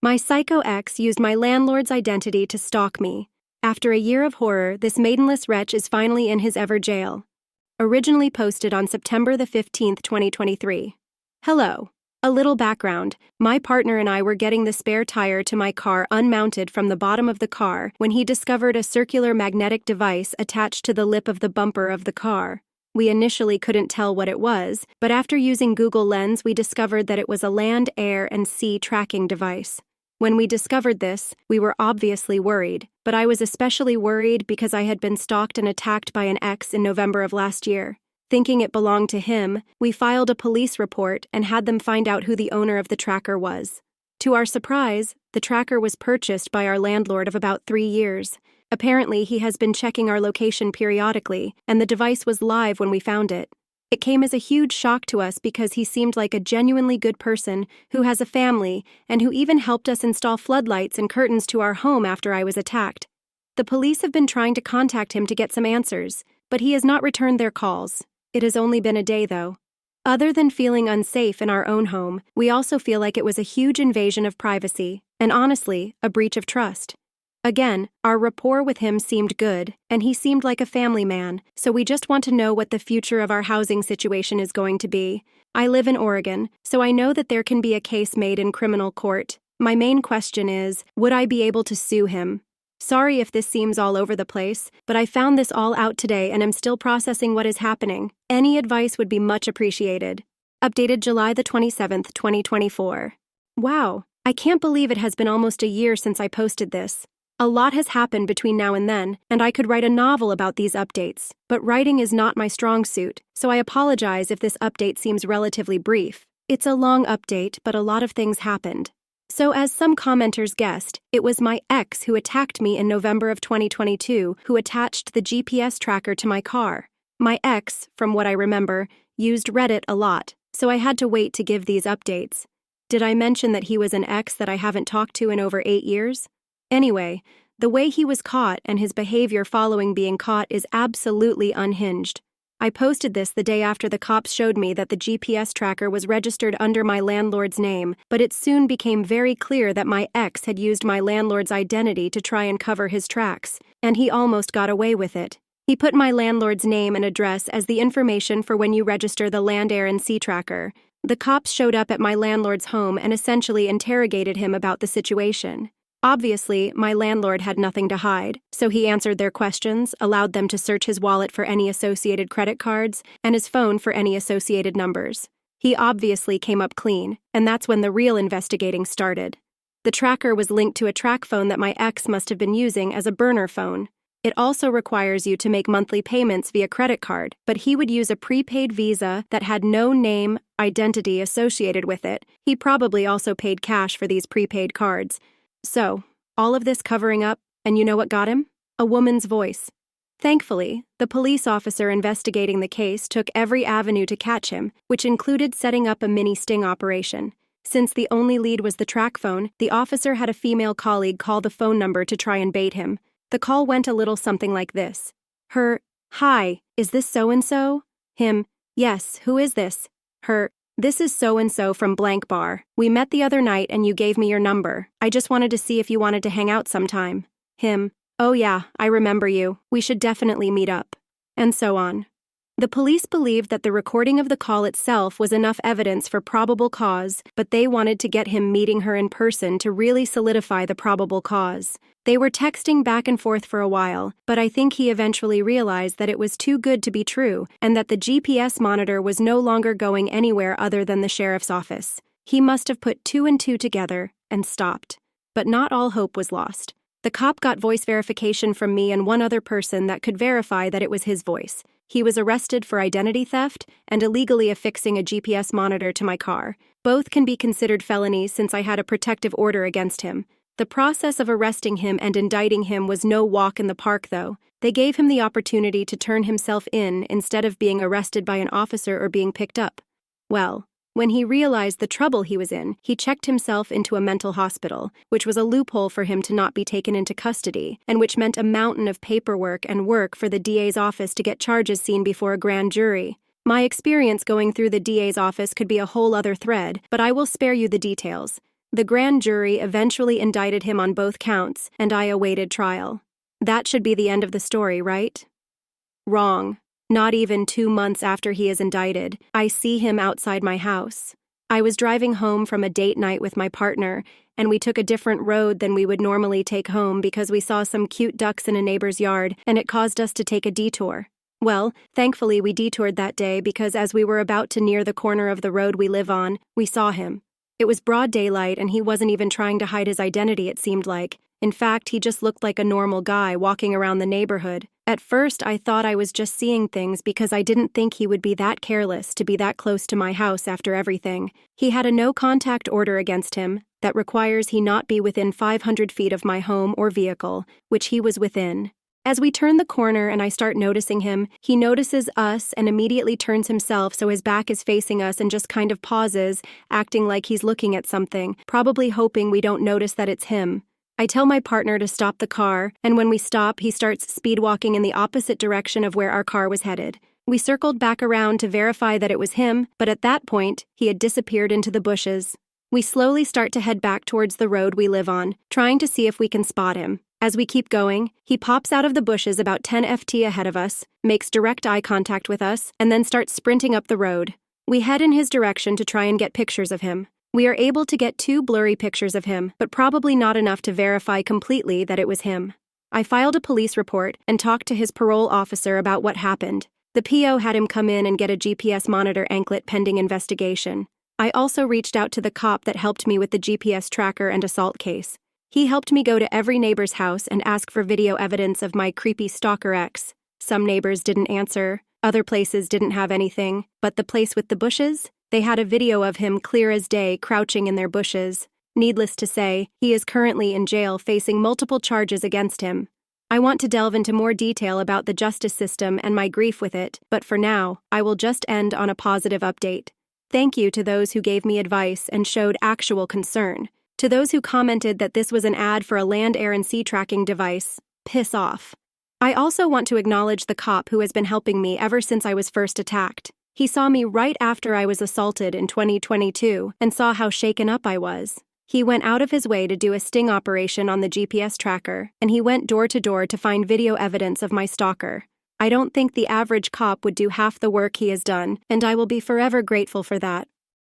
My psycho ex used my landlord's identity to stalk me. After a year of horror, this maidenless wretch is finally in his ever jail. Originally posted on September the 15th, 2023. Hello. A little background. My partner and I were getting the spare tire to my car unmounted from the bottom of the car when he discovered a circular magnetic device attached to the lip of the bumper of the car. We initially couldn't tell what it was, but after using Google Lens, we discovered that it was a land, air, and sea tracking device. When we discovered this, we were obviously worried, but I was especially worried because I had been stalked and attacked by an ex in November of last year. Thinking it belonged to him, we filed a police report and had them find out who the owner of the tracker was. To our surprise, the tracker was purchased by our landlord of about 3 years. Apparently, he has been checking our location periodically, and the device was live when we found it. It came as a huge shock to us because he seemed like a genuinely good person who has a family and who even helped us install floodlights and curtains to our home after I was attacked. The police have been trying to contact him to get some answers, but he has not returned their calls. It has only been a day, though. Other than feeling unsafe in our own home, we also feel like it was a huge invasion of privacy, and honestly, a breach of trust. Again, our rapport with him seemed good, and he seemed like a family man, so we just want to know what the future of our housing situation is going to be. I live in Oregon, so I know that there can be a case made in criminal court. My main question is, would I be able to sue him? Sorry if this seems all over the place, but I found this all out today and am still processing what is happening. Any advice would be much appreciated. Updated July the 27th, 2024. Wow, I can't believe it has been almost a year since I posted this. A lot has happened between now and then, and I could write a novel about these updates, but writing is not my strong suit, so I apologize if this update seems relatively brief. It's a long update, but a lot of things happened. So as some commenters guessed, it was my ex who attacked me in November of 2022 who attached the GPS tracker to my car. My ex, from what I remember, used Reddit a lot, so I had to wait to give these updates. Did I mention that he was an ex that I haven't talked to in over 8 years? Anyway, the way he was caught and his behavior following being caught is absolutely unhinged. I posted this the day after the cops showed me that the GPS tracker was registered under my landlord's name, but it soon became very clear that my ex had used my landlord's identity to try and cover his tracks, and he almost got away with it. He put my landlord's name and address as the information for when you register the land, air, and sea tracker. The cops showed up at my landlord's home and essentially interrogated him about the situation. Obviously, my landlord had nothing to hide, so he answered their questions, allowed them to search his wallet for any associated credit cards, and his phone for any associated numbers. He obviously came up clean, and that's when the real investigating started. The tracker was linked to a track phone that my ex must have been using as a burner phone. It also requires you to make monthly payments via credit card, but he would use a prepaid Visa that had no name, identity associated with it. He probably also paid cash for these prepaid cards. So, all of this covering up, and you know what got him? A woman's voice. Thankfully, the police officer investigating the case took every avenue to catch him, which included setting up a mini sting operation. Since the only lead was the track phone, the officer had a female colleague call the phone number to try and bait him. The call went a little something like this. Her, "Hi, is this so-and-so?" Him, "Yes, who is this?" Her, "This is so-and-so from blank bar. We met the other night and you gave me your number. I just wanted to see if you wanted to hang out sometime." Him, "Oh yeah, I remember you. We should definitely meet up." And so on. The police believed that the recording of the call itself was enough evidence for probable cause, but they wanted to get him meeting her in person to really solidify the probable cause. They were texting back and forth for a while, but I think he eventually realized that it was too good to be true and that the GPS monitor was no longer going anywhere other than the sheriff's office. He must have put 2 and 2 together and stopped. But not all hope was lost. The cop got voice verification from me and one other person that could verify that it was his voice. He was arrested for identity theft and illegally affixing a GPS monitor to my car. Both can be considered felonies since I had a protective order against him. The process of arresting him and indicting him was no walk in the park, though. They gave him the opportunity to turn himself in instead of being arrested by an officer or being picked up. Well, when he realized the trouble he was in, he checked himself into a mental hospital, which was a loophole for him to not be taken into custody, and which meant a mountain of paperwork and work for the DA's office to get charges seen before a grand jury. My experience going through the DA's office could be a whole other thread, but I will spare you the details. The grand jury eventually indicted him on both counts, and I awaited trial. That should be the end of the story, right? Wrong. Not even 2 months after he is indicted, I see him outside my house. I was driving home from a date night with my partner, and we took a different road than we would normally take home because we saw some cute ducks in a neighbor's yard, and it caused us to take a detour. Well, thankfully we detoured that day because as we were about to near the corner of the road we live on, we saw him. It was broad daylight and he wasn't even trying to hide his identity, it seemed like. In fact, he just looked like a normal guy walking around the neighborhood. At first, I thought I was just seeing things because I didn't think he would be that careless to be that close to my house after everything. He had a no-contact order against him that requires he not be within 500 feet of my home or vehicle, which he was within. As we turn the corner and I start noticing him, he notices us and immediately turns himself so his back is facing us and just kind of pauses, acting like he's looking at something, probably hoping we don't notice that it's him. I tell my partner to stop the car, and when we stop, he starts speed walking in the opposite direction of where our car was headed. We circled back around to verify that it was him, but at that point, he had disappeared into the bushes. We slowly start to head back towards the road we live on, trying to see if we can spot him. As we keep going, he pops out of the bushes about 10 ft ahead of us, makes direct eye contact with us, and then starts sprinting up the road. We head in his direction to try and get pictures of him. We are able to get 2 blurry pictures of him, but probably not enough to verify completely that it was him. I filed a police report and talked to his parole officer about what happened. The PO had him come in and get a GPS monitor anklet pending investigation. I also reached out to the cop that helped me with the GPS tracker and assault case. He helped me go to every neighbor's house and ask for video evidence of my creepy stalker ex. Some neighbors didn't answer, other places didn't have anything, but the place with the bushes? They had a video of him clear as day crouching in their bushes. Needless to say, he is currently in jail facing multiple charges against him. I want to delve into more detail about the justice system and my grief with it, but for now, I will just end on a positive update. Thank you to those who gave me advice and showed actual concern. To those who commented that this was an ad for a land, air, and sea tracking device, piss off. I also want to acknowledge the cop who has been helping me ever since I was first attacked. He saw me right after I was assaulted in 2022 and saw how shaken up I was. He went out of his way to do a sting operation on the GPS tracker, and he went door to door to find video evidence of my stalker. I don't think the average cop would do half the work he has done, and I will be forever grateful for that.